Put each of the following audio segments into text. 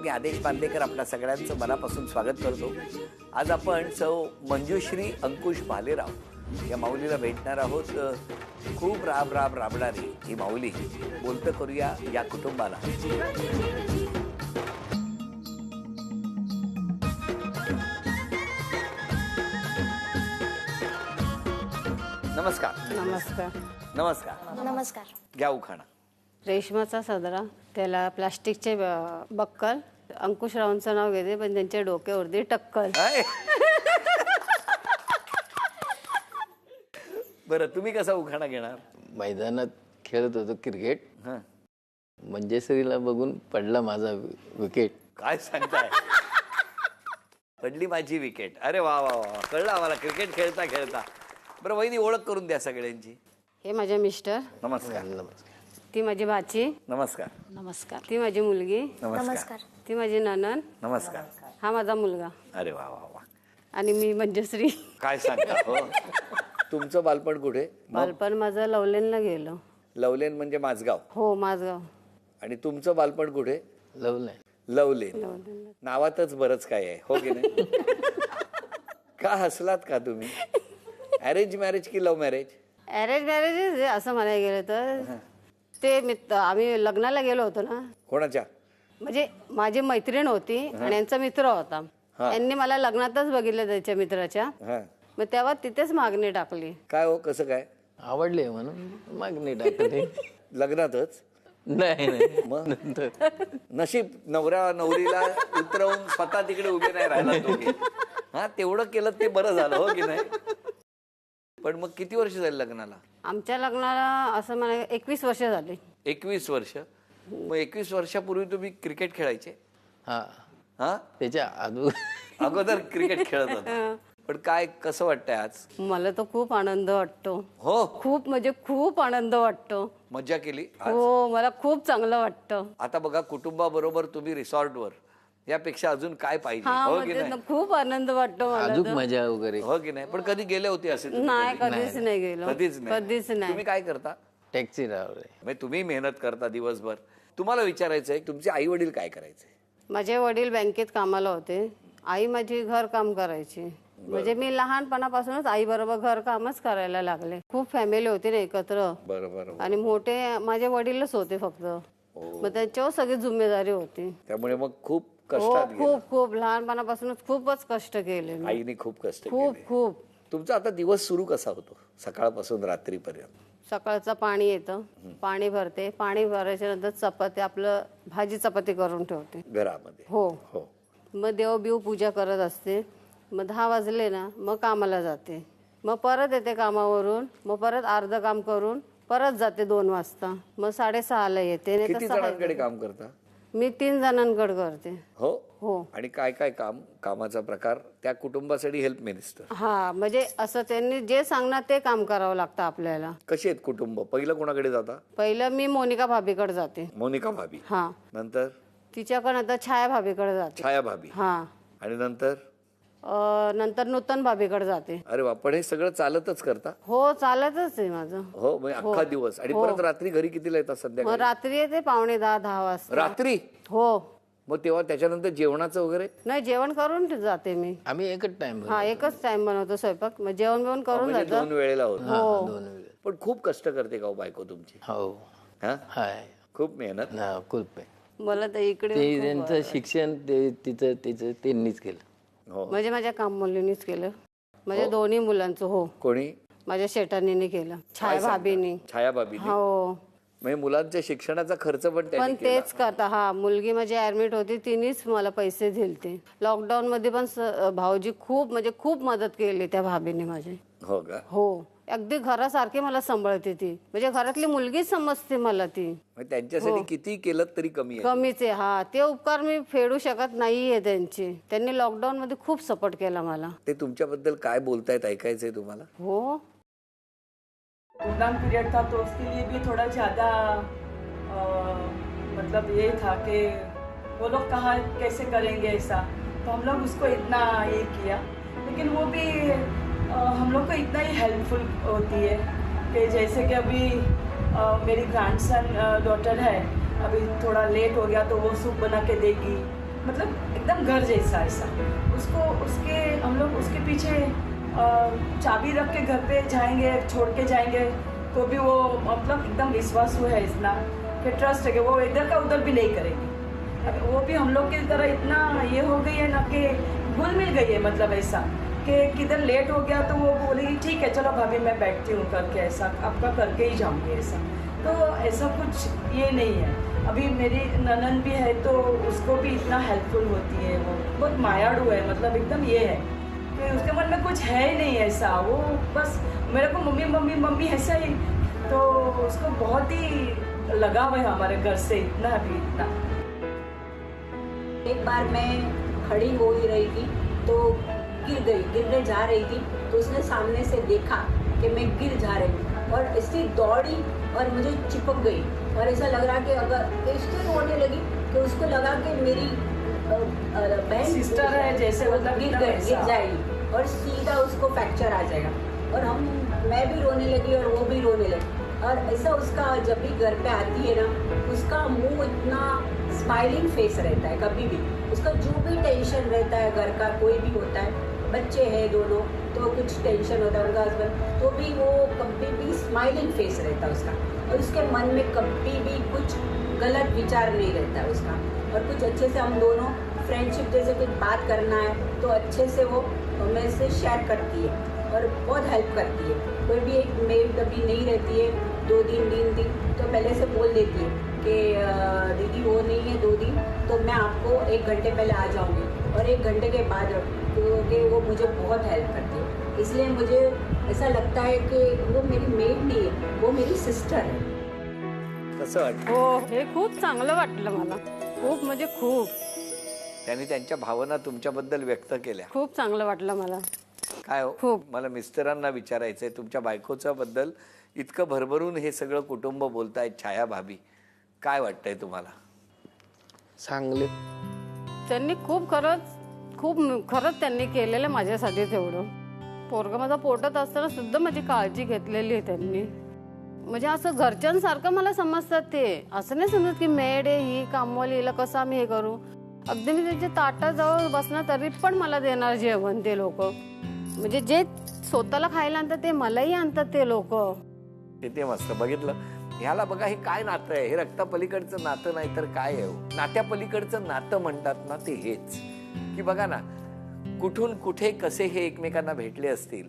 मी आदेश बांदेकर आपल्या सगळ्यांचं मनापासून स्वागत करतो. आज आपण सौ मंजुश्री अंकुश भालेराव या माऊलीला भेटणार आहोत. खूप राबणारी ही माऊली. बोलतं करूया या कुटुंबाला. नमस्कार. नमस्कार. नमस्कार. नमस्कार. घ्या उखाणा. रेशमाचा सदरा, त्याला प्लास्टिकचे बक्कल. अंकुशरावांचं नाव घेते पण त्यांच्या डोक्यावरती टक्कल. बरं, तुम्ही कसा उखाणा घेणार? मैदानात खेळत होतो क्रिकेट. हां, मंजेश्वरीला बघून पडला माझा विकेट. काय सांगताय? पडली माझी विकेट. अरे वा वा वा, कळलं आम्हाला क्रिकेट खेळता खेळता. बरं वहिनी, ओळख करून द्या सगळ्यांची. हे माझे मिस्टर. नमस्कार. नमस्कार. ती माझी भाची. नमस्कार. नमस्कार. ती माझी मुलगी. नमस्कार. ती माझी नणन. नमस्कार. हा माझा मुलगा. अरे वा वा वा, आणि मी मंजुश्री. काय सांगता? हो. तुमचं बालपण कुठे? बालपण माझं लवलेनला गेलं. लवलेन म्हणजे माझगाव. हो, माझगाव. आणि तुमचं बालपण कुठे? लवलंय. लवलेन. लवलेनला. नावातच बरंच काय आहे, हो की नाही? का हसलात का तुम्ही? अरेंज मॅरेज की लव्ह मॅरेज? अरेंज मॅरेज असं म्हणायला गेलं तर ते मित्र, आम्ही लग्नाला गेलो होतो ना. कोणाच्या? म्हणजे माझी मैत्रीण होती आणि यांचा मित्र होता. यांनी मला लग्नातच बघितलं त्याच्या मित्राच्या. हा, मग तेव्हा तिथेच मागणी टाकली. काय हो, कसं काय? आवडले म्हणून मागणी टाकते. लग्नातच? नाही नाही, मग नंतर नशीब नवऱ्या नवरीला उतरवून स्वतः तिकडे उभे नाही राहिला तुम्ही. हा, तेवढं केलं ते बरं झालं, हो की नाही? पण मग किती वर्ष झाली लग्नाला? आमच्या लग्नाला असं म्हणा 21 वर्ष झाली. 21 वर्ष. मग 21 वर्षापूर्वी तुम्ही क्रिकेट खेळायचे? हा, हा, त्याच्या अगोदर क्रिकेट खेळत होता. पण काय, कसं वाटतंय आज? मला तर खूप आनंद वाटतो. हो, खूप म्हणजे खूप आनंद वाटतो. मज्जा केली आज? हो, मला खूप चांगलं वाटतं. आता बघा, कुटुंबाबरोबर तुम्ही रिसॉर्टवर, यापेक्षा अजून काय पाहिजे, हा, हो की म्हणजे नाही? खूप आनंद वाटतो मला अजून तर. मजा वगैरे. हो की नाही? पण कधी गेले होते असे तुम्ही? नाही, कधीच नाही गेलो. कधीच नाही. कधीच नाही. तुम्ही काय करता? टॅक्सी रावले. म्हणजे तुम्ही मेहनत करता दिवसभर. तुम्हाला विचारायचं आहे, तुमचे आई वडील काय करायचे? माझे वडील बँकेत कामाला होते. आई माझी घर काम करायची. म्हणजे मी लहानपणापासूनच आई बरोबर घर कामच करायला लागले. खूप फॅमिली होती ना एकत्र. बरोबर. आणि मोठे माझे वडीलच होते फक्त. मग त्यांच्यावर सगळी जिम्मेदारी होती. त्यामुळे मग खूप हो, कष्टात गेले. खूप खूप लहानपणापासूनच खूपच कष्ट केले मी. आईने खूप कष्ट खूप केले. खूप. तुमचा आता दिवस सुरू कसा होतो, सकाळपासून रात्रीपर्यंत? सकाळचं पाणी येतं, पाणी भरते. पाणी भरायच्या नंतर चपाती, आपलं भाजी चपाती करून ठेवते घरामध्ये? हो. हो. मग देवबिव पूजा करत असते. मग 10 वाजले ना, मग कामाला जाते. मग परत येते कामावरून. मग परत अर्ध काम करून परत जाते 2 वाजता. मग 6:30ला येते. नाही तर किती 6. जणांकडे काम करता? मी 3 जणांकडे करते. हो हो. आणि काय काय काम, कामाचा प्रकार? त्या कुटुंबासाठी हेल्प मिनिस्टर. हा, म्हणजे असं त्यांनी जे सांगणार ते काम करावं लागतं आपल्याला. कशी आहेत कुटुंब? पहिलं कोणाकडे जाता? पहिलं मी मोनिका भाभीकडे जाते. मोनिका भाभी. हा. नंतर तिच्याकडे आता छाया भाभीकडे जाते. छाया भाभी. हा. आणि नंतर? नंतर नूतन भाभीकडे जाते. अरे वा, पण हे सगळं चालतच करता? हो, चालतच आहे माझं. हो, म्हणजे अख्खा दिवस. आणि परत रात्री घरी कितीला येतात मग संध्याकाळी? रात्री येते 9:45-10 वाजता. रात्री? हो. मग तेव्हा त्याच्यानंतर जेवणाचं वगैरे? नाही, जेवण करून जाते मी. आम्ही एकच टाइम. हा, एकच टाइम बनवतो स्वयंपाक. मग जेवण बिवण करून म्हणजे जातो. 2 वेळेला होत? हो. 2 वेळ. पण खूप कष्ट करते का हो बायको तुमची? हो. हा, हाय. खूप मेहनत. ना खूप आहे. मला तर इकडे ते त्यांचं शिक्षण तिचं त्यांनीच केलं. हो. म्हणजे माझ्या काम मुलीनीच केलं. माझ्या दोन्ही मुलांचं. हो. कोणी? माझ्या शेटानीने केलं, छाया भाभीनी. छाया भाभी. हो. म्हणजे मुलांच्या शिक्षणाचा खर्च पण त्यांनी पण केला. तेच करता. हा, मुलगी माझी ऍडमिट होती, तिनेच मला पैसे दिलते. लॉकडाऊन मध्ये पण भाऊजी खूप म्हणजे खूप मदत केली त्या भाभीने माझी. हो का? हो, अगदी घरासारखी मला सांभाळते ती. म्हणजे घरातली मुलगीच समजते मला ती. म्हणजे त्यांच्यासाठी किती केलं तरी कमी आहे. कमीच आहे. हा, ते उपकार मी फेडू शकत नाहीये त्यांचे. त्यांनी लॉकडाऊन मध्ये खूप सपोर्ट केला मला. ते तुमच्याबद्दल काय बोलतायत ऐकायचंय तुम्हाला? हो. लॉकडाउन पीरियड था तो उसके लिए भी थोड़ा ज़्यादा मतलब ये था कि वो लोग कहाँ कैसे करेंगे ऐसा, तो हम लोग उसको इतना ये किया. लेकिन वो भी हम लोग को इतना ही हेल्पफुल होती है कि जैसे कि अभी मेरी ग्रैंडसन डॉटर है, अभी थोड़ा लेट हो गया तो वो सूप बना के देगी. मतलब एकदम घर जैसा ऐसा। उसको उसके हम लोग उसके पीछे चाबी रख के घर पे जाएंगे, छोड़ के जाएंगे, तो भी वो मतलब एकदम विश्वास है इतना कि ट्रस्ट है कि वो इधर का उधर भी नहीं करेगी। वो भी हम लोग की तरह इतना ये हो गई है ना कि घुल मिल गई है, मतलब ऐसा कि किधर लेट हो गया तो वो बोलेगी ठीक है चलो भाभी मैं बैठती हूँ करके, ऐसा आपका करके ही जाऊँगी ऐसा। तो ऐसा कुछ ये नहीं है। अभी मेरी ननन भी है तो उसको भी इतना हेल्पफुल होती है, वो बहुत मायाड़ू है, मतलब एकदम ये है कि उसके मन में कुछ है ही नहीं ऐसा। वो बस मेरे को मम्मी मम्मी मम्मी ऐसा ही, तो उसको बहुत ही लगाव है हमारे घर से, इतना भी इतना। एक बार मैं खड़ी हो ही रही थी तो गिरने जा रही थी, तो उसने सामने से देखा कि मैं गिर जा रही हूँ और ऐसी दौड़ी और मुझे चिपक गई, और ऐसा लग रहा कि अगर इसलिए रोने लगी कि उसको लगा कि मेरी बहन सिस्टर है जैसे, मतलब गिर जाएगी और सीधा उसको फ्रैक्चर आ जाएगा। और मैं भी रोने लगी और वो भी रोने लगी। और ऐसा उसका जब भी घर पे आती है ना, उसका मुंह इतना स्माइलिंग फेस रहता है, कभी भी उसका जो भी टेंशन रहता है घर का, कोई भी होता है, बच्चे हैं दोनों तो कुछ टेंशन होता है उनका हस्बैंड, तो भी वो कभी भी स्माइलिंग फेस रहता है उसका, और उसके मन में कभी भी कुछ गलत विचार नहीं रहता है उसका। और कुछ अच्छे से हम दोनों फ्रेंडशिप जैसे कुछ बात करना है तो अच्छे से वो मेरे से शेयर करती है और बहुत हेल्प करती है। कोई भी एक मेल कभी नहीं रहती है 2 दिन 3 दिन तो पहले से बोल देती है कि दीदी वो नहीं है 2 दिन, तो मैं आपको 1 घंटे पहले आ जाऊंगी, और 1 घंटे के बाद, क्योंकि वो मुझे बहुत हेल्प करती है। इसलिए मुझे ऐसा लगता है कि वो मेरी मेड नहीं है, वो मेरी सिस्टर है। कसं वाटतं? हो, हे खूप चांगलं वाटलं मला, खूप म्हणजे खूप त्यांनी त्यांच्या भावना तुमच्याबद्दल व्यक्त केल्या. खूप चांगलं वाटलं मला. काय हो, खूप. मला मिस्टरांना विचारायचंय, तुमच्या बायकोच्या बद्दल इतकं भरभरून हे सगळं कुटुंब बोलतायत, छाया भाभी, काय वाटतंय तुम्हाला? चांगले. त्यांनी खूप खरंच त्यांनी केलेलं माझ्यासाठी तेवढं. पोरगं माझा पोटात असताना सुद्धा माझी काळजी घेतलेली आहे त्यांनी. म्हणजे असं घरच्यांसारखं मला समजतात ते, असं नाही समजत की मेड आहे ही कामवाली, हिला कसं आम्ही हे करू. अगदी मी त्यांच्या ताटाजवळ बसणार तरी पण मला देणार जेवण ते लोक. म्हणजे जे स्वतःला खायला आणतात ते मलाही आणतात ते लोक. किती मस्त. बघितलं, ह्याला बघा, हे काय नातं आहे? हे रक्तापलीकडचं नातं नाही तर काय आहे? नात्यापलीकडचं नातं म्हणतात ना ते हेच, की बघा ना कुठून कुठे कसे हे एकमेकांना भेटले असतील.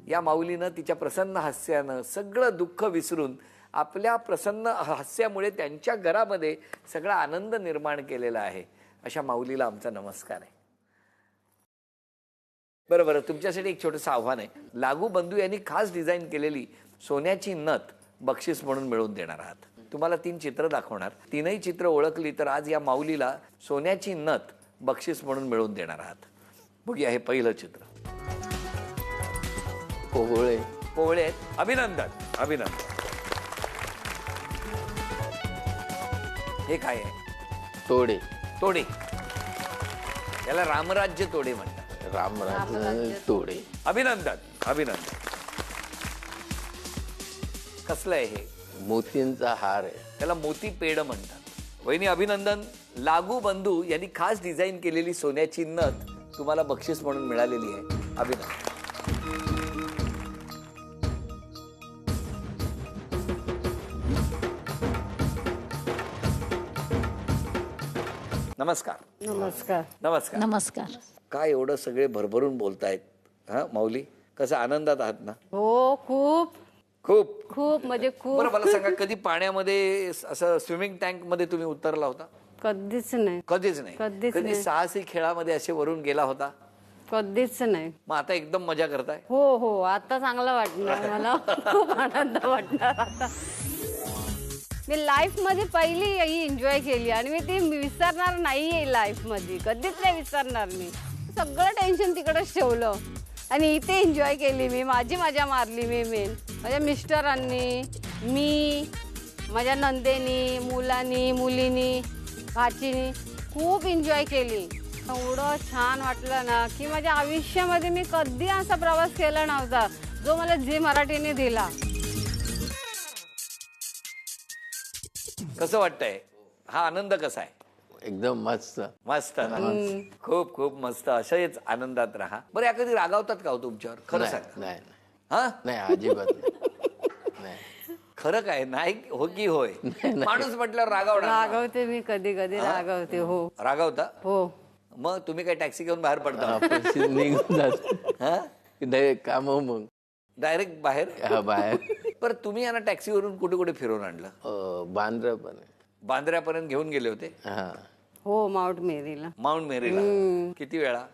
या माऊलीनं तिच्या प्रसन्न हास्यानं सगळं दुःख विसरून आपल्या प्रसन्न हास्यामुळे त्यांच्या घरामध्ये सगळा आनंद निर्माण केलेला आहे. अशा माऊलीला आमचा नमस्कार आहे. बरं, तुमच्यासाठी एक छोटंसं आव्हान आहे. लागू बंधू यांनी खास डिझाईन केलेली सोन्याची नथ बक्षीस म्हणून मिळवून देणार आहात. तुम्हाला 3 चित्र दाखवणार. 3ही चित्र ओळखली तर आज या माऊलीला सोन्याची नथ बक्षीस म्हणून मिळवून देणार आहात. बघूया हे पहिलं चित्र. पोवळे आहेत. अभिनंदन. हे काय आहे? तोडे. याला रामराज्य तोडे म्हणतात. रामराज तोडे. अभिनंदन. कसलं आहे हे? मोतींचा हार आहे. त्याला मोती पेड म्हणतात. वहिनी अभिनंदन. लागू बंधू यांनी खास डिझाईन केलेली सोन्याची नथ तुम्हाला बक्षीस म्हणून मिळालेली आहे. अभिनंदन. नमस्कार. काय एवढं सगळे भरभरून बोलतायत? हा माऊली, कसं आनंदात आहात ना? हो, खूप खूप खूप म्हणजे खूप. बरं, मला सांगा, कधी पाण्यामध्ये असं स्विमिंग टँक मध्ये तुम्ही उतरला होता? कधीच नाही. कधी साहसी खेळामध्ये असे वरून गेला होता? कधीच नाही. मग आता एकदम मजा करताय? हो, आता चांगलं वाटणार मला. खूप आनंद वाटणार आता. मी लाईफ मध्ये पहिली एन्जॉय केली आणि मी ती विसरणार नाहीये लाईफ मध्ये, कधीच नाही विसरणार मी. सगळं टेन्शन तिकडेच ठेवलं आणि इथे एन्जॉय केली मी. माझी मजा मारली मी. माझ्या मिस्टरांनी, मी, माझ्या नंदेनी, मुलीनी, भाचीनी खूप एन्जॉय केली. एवढं छान वाटलं ना की माझ्या आयुष्यामध्ये मी कधी असा प्रवास केला नव्हता जो मला झी मराठीने दिला. कसं वाटतंय? हा आनंद कसा आहे? एकदम मस्त. मस्त ना खूप खूप मस्त. अशाच आनंदात राहा. बरं या कधी रागावतात का हो तुमच्यावर? खरं नाही सांगा. नाही हा नाही, अजिबात नाही. खरं काय नाही हो की होय? माणूस म्हटल्यावर रागावणार ना. रागवते मी, कधी कधी रागवते. हो रागावता? हो. मग तुम्ही काय टॅक्सी घेऊन बाहेर पडता? आपण निघून जातो हा काम मग डायरेक्ट बाहेर? हा बाहेर. पर तुम्ही यांना टॅक्सीवरून कुठे कुठे फिरवून आणलं? बांद्रा पण आहे. बांद्र्यापर्यंत घेऊन गेले होते? हा हो, माउंट मेरीला माउंट मेरीला. किती वेळा?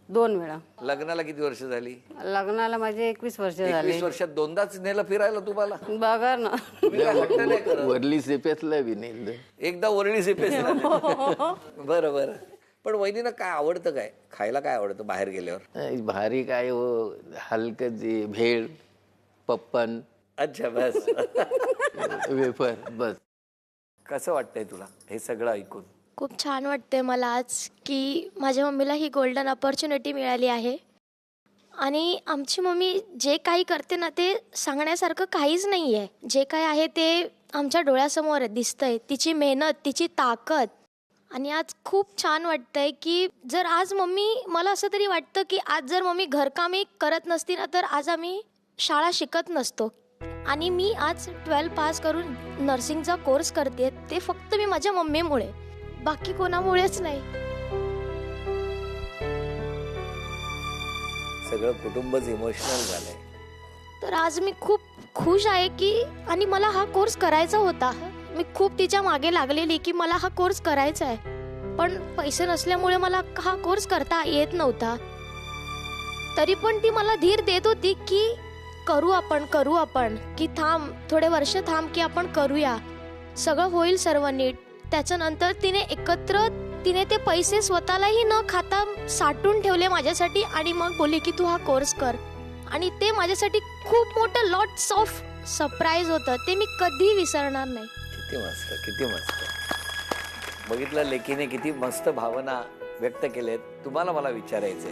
2 वेळा. लग्नाला किती वर्ष झाली? लग्नाला माझे 21 वर्ष झाले. 21 वर्षात दोनदाच नेलं फिरायला तुम्हाला? बघा ना. तुम्ही काय हट्ट नाही करत? वरली सेपेतला बी नाही. एकदा वरळी सिपेस. बरं बरं. पण वहिनीला काय आवडतं? काय खायला काय आवडतं बाहेर गेल्यावर? भारी काय हो, हलकं जे भेळ, पप्पन, अच्छा बस. वेफर, बस. कसं वाटतंय तुला हे सगळं ऐकून? खूप छान वाटते मला आज की माझ्या मम्मीला ही गोल्डन अपॉर्च्युनिटी मिळाली आहे. आणि आमची मम्मी जे काही करते ना ते सांगण्यासारखं काहीच नाही आहे. जे काय आहे ते आमच्या डोळ्यासमोर दिसतंय. तिची मेहनत, तिची ताकद. आणि आज खूप छान वाटतंय की जर आज मम्मी, मला असं तरी वाटतं की आज जर मम्मी घरकामी करत नसती ना तर आज आम्ही शाळा शिकत नसतो. आणि मी आज 12 पास करून नर्सिंगचा कोर्स करते ते फक्त मी माझ्या मम्मीमुळे, बाकी कोणामुळेच नाही. सगळं कुटुंबच इमोशनल झालंय. तर आज मी खूप खुश आहे की, आणि मला हा कोर्स करायचा होता. मी खूप तिच्या मागे लागलेली की मला हा कोर्स करायचा आहे, पण पैसे नसल्यामुळे मला हा कोर्स करता येत नव्हता. तरी पण ती मला धीर देत होती की करू आपण, की थांब थोडे वर्ष थांब की आपण करूया, सगळं होईल सर्व नीट. त्याच्यानंतर तिने ते पैसे स्वतःलाही न खाता साठवून ठेवले माझ्यासाठी आणि मग बोलली की तू हा कोर्स कर. आणि ते माझ्यासाठी खूप मोठं लॉट्स ऑफ सरप्राईज होतं. ते मी कधी विसरणार नाही. किती मस्त, किती मस्त. बघितलं लेकीने किती मस्त भावना व्यक्त केल्यात. तुम्हाला मला विचारायचंय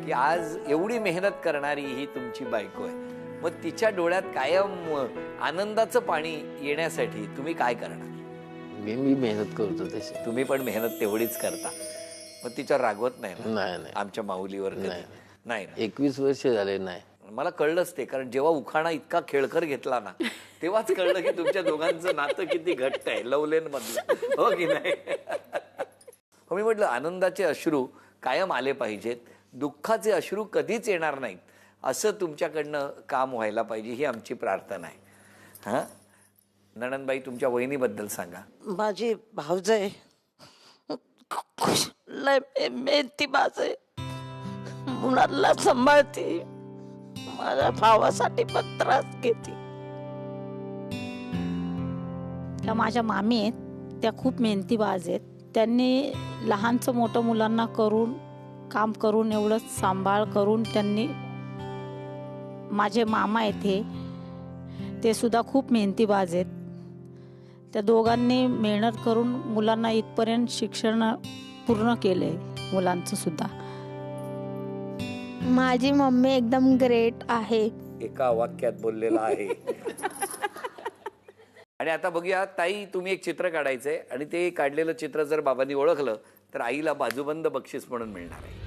की आज एवढी मेहनत करणारी ही तुमची बायको आहे, मग तिच्या डोळ्यात कायम आनंदाचं पाणी येण्यासाठी तुम्ही काय करणार? मी मेहनत करतो तशी. तुम्ही पण मेहनत तेवढीच करता, मग तिच्यावर रागवत नाही ना? नाही. आमच्या माऊलीवर कधी? नाही ना? 21 वर्ष झाले नाही. मला कळलंच ते, कारण जेव्हा उखाणा इतका खेळकर घेतला ना तेव्हाच कळलं की तुमच्या दोघांचं नातं किती घट्ट आहे, लवलेन मधलं, हो की नाही? हो, मी म्हटलं आनंदाचे अश्रू कायम आले पाहिजेत, दुःखाचे अश्रू कधीच येणार नाहीत, असं तुमच्याकडनं काम व्हायला पाहिजे, ही आमची प्रार्थना आहे. हा नणंदबाई, तुमच्या वहिनीबद्दल सांगा. माझी भावजय लय मेहनती बाज आहे, मुलांना सांभाळते, माझ्या भावासाठी पण त्रास घेते. त्या माझ्या मामी आहेत, त्या खूप मेहनती बाज आहेत. त्यांनी लहानचं मोठं मुलांना करून, काम करून, एवढं सांभाळ करून त्यांनी, माझे मामा आहेत ते सुद्धा खूप मेहनती बाज आहेत. त्या दोघांनी मेहनत करून मुलांना इथपर्यंत शिक्षण पूर्ण केलंय, मुलांचं सुद्धा. माझी मम्मी एकदम ग्रेट आहे. एका वाक्यात बोललेला आहे. आणि आता बघूया ताई, तुम्ही एक चित्र काढायचंय आणि ते काढलेलं चित्र जर बाबांनी ओळखलं तर आईला बाजूबंद बक्षीस म्हणून मिळणार आहे.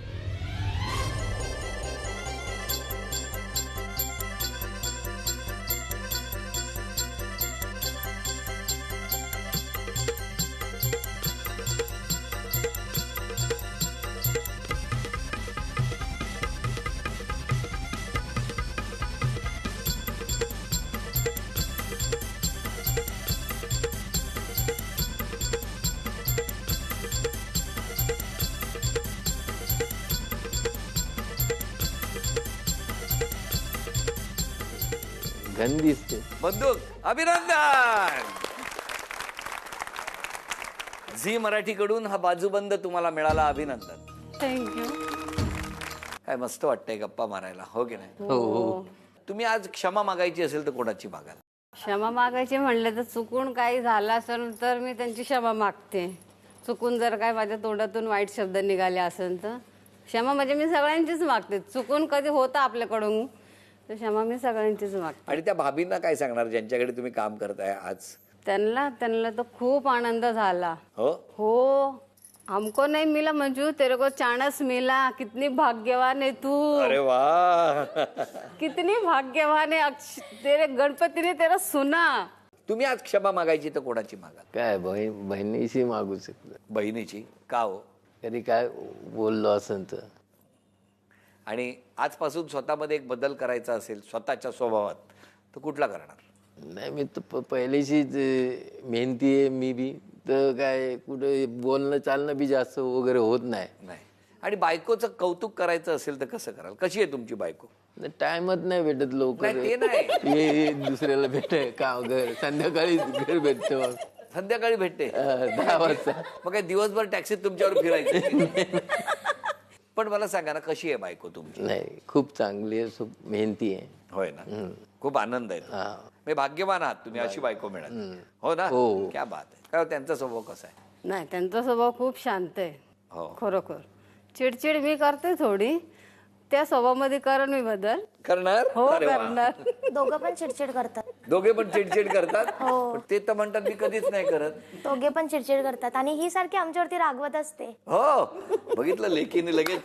घन दिसते. बंदूक, अभिनंदन. झी मराठीकडून हा बाजूबंद तुम्हाला मिळाला, अभिनंदन. थँक्यू. काय मस्त वाटतंय गप्पा मारायला, हो की नाही? हो. तुम्ही आज क्षमा मागायची असेल तर कोणाची मागाल? क्षमा मागायची म्हणलं तर चुकून काही झालं असेल तर मी त्यांची क्षमा मागते. चुकून जर काय माझ्या तोंडातून वाईट शब्द निघाले असेल तर क्षमा म्हणजे मी सगळ्यांचीच मागते. चुकून कधी होतं आपल्याकडून तर क्षमा मी सगळ्यांचीच मागते. आणि त्या भाभींना काय सांगणार ज्यांच्याकडे तुम्ही काम करताय आज? त्यांना तर खूप आनंद झाला. हो. हमको नहीं मिला मंजू, तेरे को चांस मिला. कितनी भाग्यवान है तू. अरे वा. कितनी भाग्यवान है. तेरे गणपती ने तेरा सुना. तुम्ही आज क्षमा मागायची तर कोणाची मागा? काय बहिणीशी मागू शकतो. बहिणीची. का हो? कधी काय बोललो असेल तर. आणि आजपासून स्वतःमध्ये एक बदल करायचा असेल स्वतःच्या स्वभावात तर कुठला करणार? नाही, मी तर पहिल्याशीच मेहनती आहे मी बी, तर काय कुठे बोलणं चालणं बी जास्त वगैरे होत नाही. नाही. आणि बायकोचं कौतुक करायचं असेल तर कसं कराल? कशी आहे तुमची बायको? टाइमच नाही भेटत लवकर. नाही, ते नाही. हे दुसऱ्याला भेटे का घर संध्याकाळी घर भेटतो. संध्याकाळी भेटते 10 वाजता. मग काय दिवसभर टॅक्सीत तुमच्यावर फिरायचं? पण मला सांगा ना, कशी आहे बायको तुमची? नाही, खूप चांगली आहे, खूप मेहनती आहे. होय ना. खूप आनंद आहे. मी भाग्यवान आहात तुम्ही अशी बायको मिळाली. हो ना. हो. क्या बात आहे. काय त्यांचा स्वभाव कसा आहे? नाही, त्यांचा स्वभाव खूप शांत आहे. हो. खरोखर. चिडचिड मी करते थोडी, त्या स्वभावामध्ये करण मी बदल करणार. हो अरे वा. करणार. दोघं पण चिडचिड करतात. दोघे पण चिडचिड करतात. पण ते तर म्हणतात मी कधीच नाही करत. दोघे पण चिडचिड करतात आणि ही सारखी आमच्यावरती रागवत असते. हो, बघितलं लेकीने लगेच.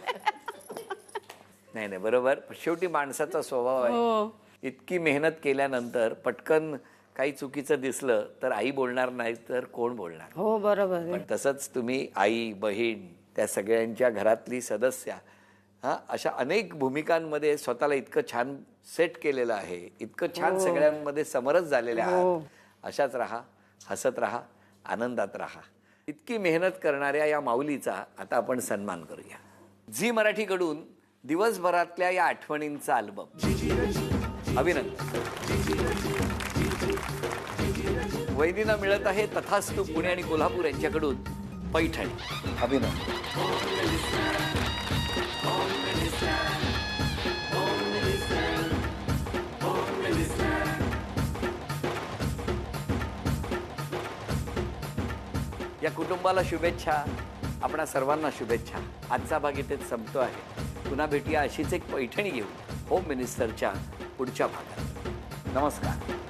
नाही बरोबर. शेवटी माणसाचा स्वभाव आहे. इतकी मेहनत केल्यानंतर पटकन काही चुकीचं दिसलं तर आई बोलणार नाही तर कोण बोलणार? हो बरोबर आहे. पण तसंच तुम्ही आई, बहीण, त्या सगळ्यांच्या घरातली सदस्य, अशा अनेक भूमिकांमध्ये स्वतःला इतकं छान सेट केलेलं आहे, इतकं छान सगळ्यांमध्ये समरस झालेले आहात. अशाच राहा, हसत राहा, आनंदात राहा. इतकी मेहनत करणाऱ्या या माऊलीचा आता आपण सन्मान करूया. झी मराठीकडून दिवसभरातल्या या आठवणींचा अल्बम अभिनंदन. वैदींना मिळत आहे तथास्तु पुणे आणि कोल्हापूर यांच्याकडून पैठणी. अभिनंदन. या कुटुंबाला शुभेच्छा. आपणा सर्वांना शुभेच्छा. आजचा भाग इथेच संपतो आहे. पुन्हा भेटूया अशीच एक पैठणी घेऊन होम मिनिस्टरच्या पुढच्या भागात. नमस्कार.